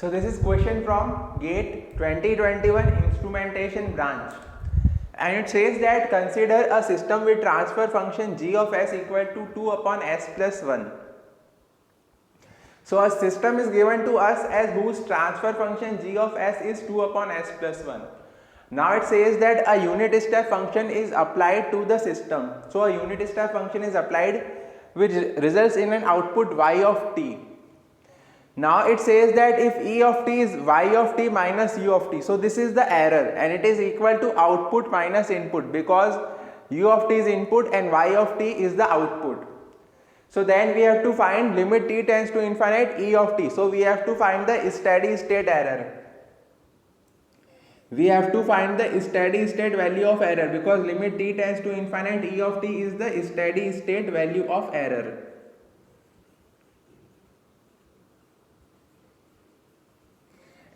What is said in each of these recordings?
So this is question from GATE 2021 instrumentation branch, and it says that consider a system with transfer function g of s equal to 2 upon s plus 1. So a system is given to us as whose transfer function g of s is 2 upon s plus 1. Now it says that a unit step function is applied to the system. So a unit step function is applied which results in an output y of t. Now it says that if e of t is y of t minus u of t, so this is the error and it is equal to output minus input, because u of t is input and y of t is the output. So then we have to find limit t tends to infinite e of t. So we have to find the steady state error. We have to find the steady state value of error, because limit t tends to infinite e of t is the steady state value of error.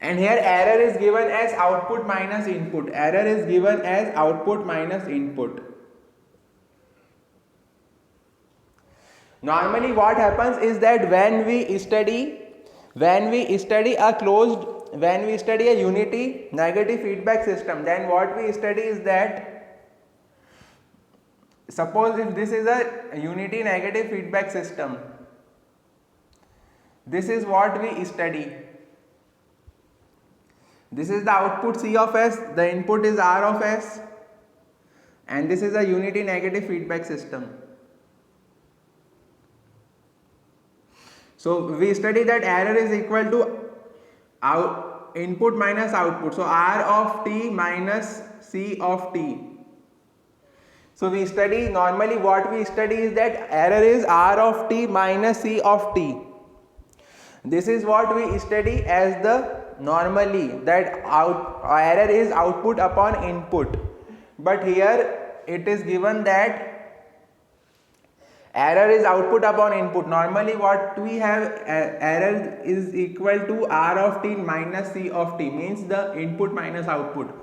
And here error is given as output minus input. Error is given as output minus input. Normally what happens is that when we study a unity negative feedback system, then what we study is that, suppose if this is a unity negative feedback system, this is what we study. This is the output C of S, the input is R of S, and this is a unity negative feedback system. So we study that error is equal to input minus output, so R of t minus C of t. So we study, normally what we study is that error is R of t minus C of t. This is what we study as the normally, that error is output upon input, but here it is given that error is output upon input. Normally what we have, error is equal to R of t minus C of t, means the input minus output,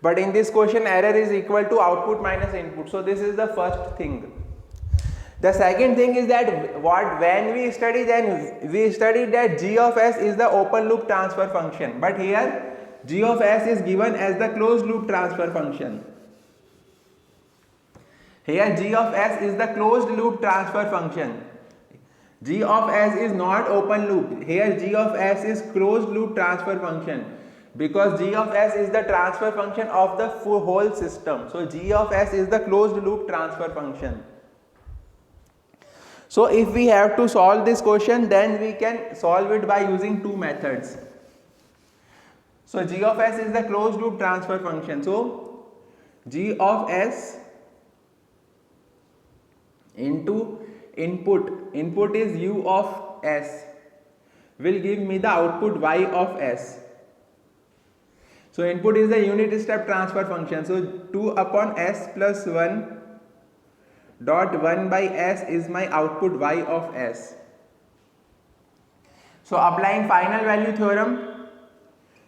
but in this question error is equal to output minus input. So this is the first thing. The second thing is that when we study, then we study that g of s is the open loop transfer function, but here g of s is given as the closed loop transfer function. Here g of s is the closed loop transfer function. G of s is not open loop. Here g of s is closed loop transfer function, because g of s is the transfer function of the whole system. So g of s is the closed loop transfer function. So if we have to solve this question, then we can solve it by using two methods. So g of s is the closed loop transfer function. So g of s into input is u of s, will give me the output y of s. So input is the unit step transfer function. So 2 upon s plus 1 dot 1 by s is my output y of s. So applying final value theorem,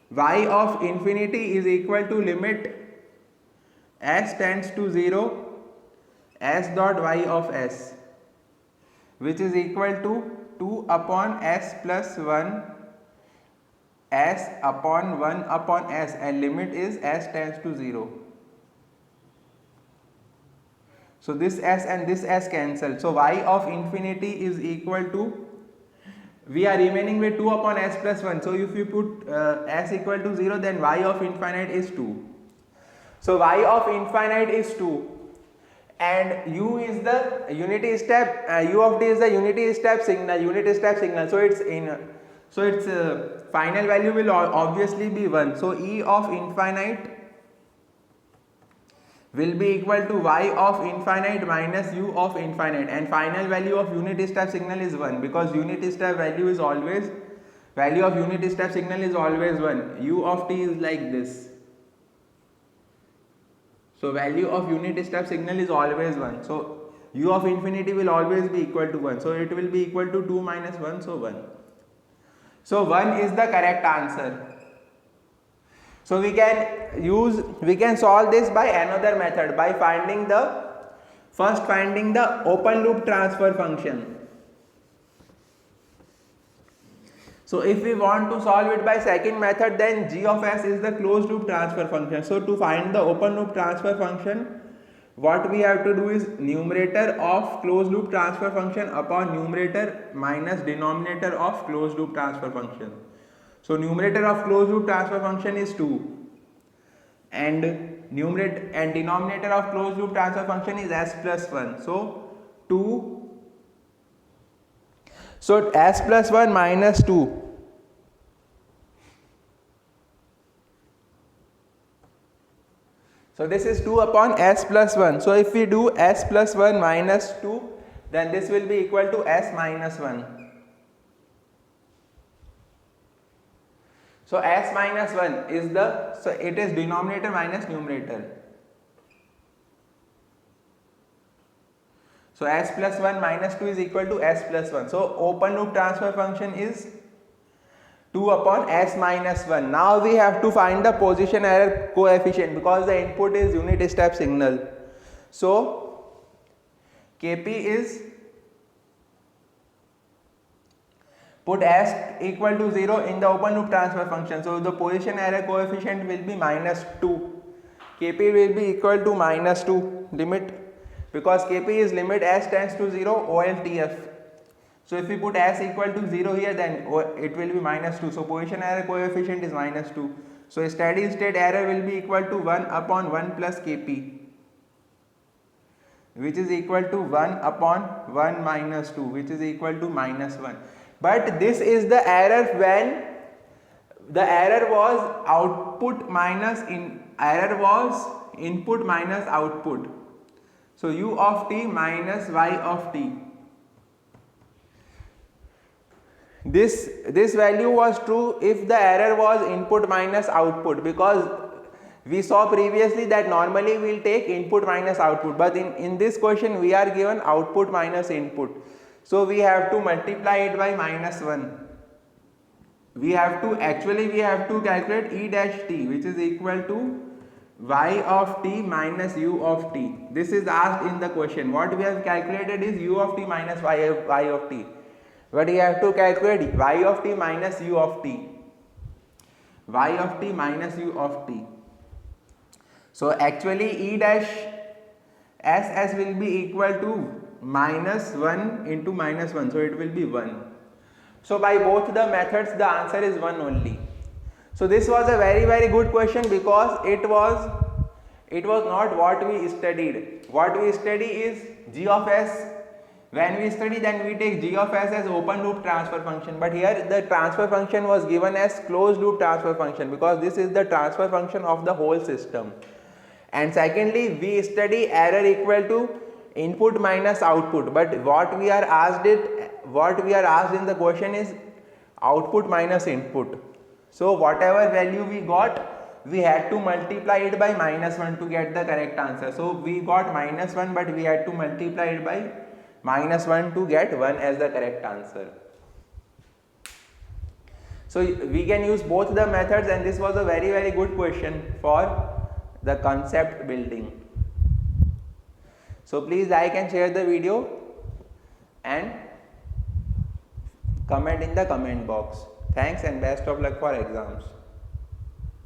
y of infinity is equal to limit s tends to 0 s dot y of s, which is equal to 2 upon s plus 1 s upon 1 upon s, and limit is s tends to 0. So this s and this s cancel. So y of infinity is equal to, we are remaining with 2 upon s plus 1. So if you put s equal to 0, then y of infinite is 2. So y of infinite is 2, and u is the unity step, u of t is the unity step signal. So its final value will obviously be 1. So e of infinite will be equal to y of infinite minus u of infinite, and final value of unit step signal is 1, because unit step value of unit step signal is always 1. U of t is like this. So value of unit step signal is always 1. So u of infinity will always be equal to 1. So it will be equal to 2 minus 1, so 1. So 1 is the correct answer. So we can solve this by another method, by finding the open loop transfer function. So if we want to solve it by second method, then g of s is the closed loop transfer function. So to find the open loop transfer function, what we have to do is numerator of closed loop transfer function upon numerator minus denominator of closed loop transfer function. So numerator of closed loop transfer function is 2 and numerator and denominator of closed loop transfer function is s plus 1. So 2, so s plus 1 minus 2. So this is 2 upon s plus 1. So if we do s plus 1 minus 2, then this will be equal to s minus 1. So s minus 1 is the, so it is denominator minus numerator. So s plus 1 minus 2 is equal to s plus 1. So open loop transfer function is 2 upon s minus 1. Now we have to find the position error coefficient because the input is unit step signal. So Kp is, put s equal to 0 in the open loop transfer function. So the position error coefficient will be minus 2. Kp will be equal to minus 2 limit, because Kp is limit s tends to 0 OLTF. So if we put s equal to 0 here, then it will be minus 2. So position error coefficient is minus 2. So steady state error will be equal to 1 upon 1 plus Kp, which is equal to 1 upon 1 minus 2, which is equal to minus 1. But this is the error when the error was output minus error was input minus output. So u of t minus y of t. This value was true if the error was input minus output, because we saw previously that normally we will take input minus output, but in this question we are given output minus input. So we have to multiply it by minus 1. We have to calculate e dash t, which is equal to y of t minus u of t. This is asked in the question. What we have calculated is u of t minus y of t. But we have to calculate y of t minus u of t. Y of t minus u of t. So actually e dash ss will be equal to minus 1 into minus 1. So it will be 1. So by both the methods the answer is 1 only. So this was a very good question, because it was not what we studied. What we study is g of s. When we study, then we take g of s as open loop transfer function, but here the transfer function was given as closed loop transfer function, because this is the transfer function of the whole system. And secondly, we study error equal to input minus output, but what we are asked in the question is output minus input. So whatever value we got, we had to multiply it by minus 1 to get the correct answer. So we got minus 1, but we had to multiply it by minus 1 to get 1 as the correct answer. So we can use both the methods, and this was a very good question for the concept building. So please like and share the video and comment in the comment box. Thanks and best of luck for exams.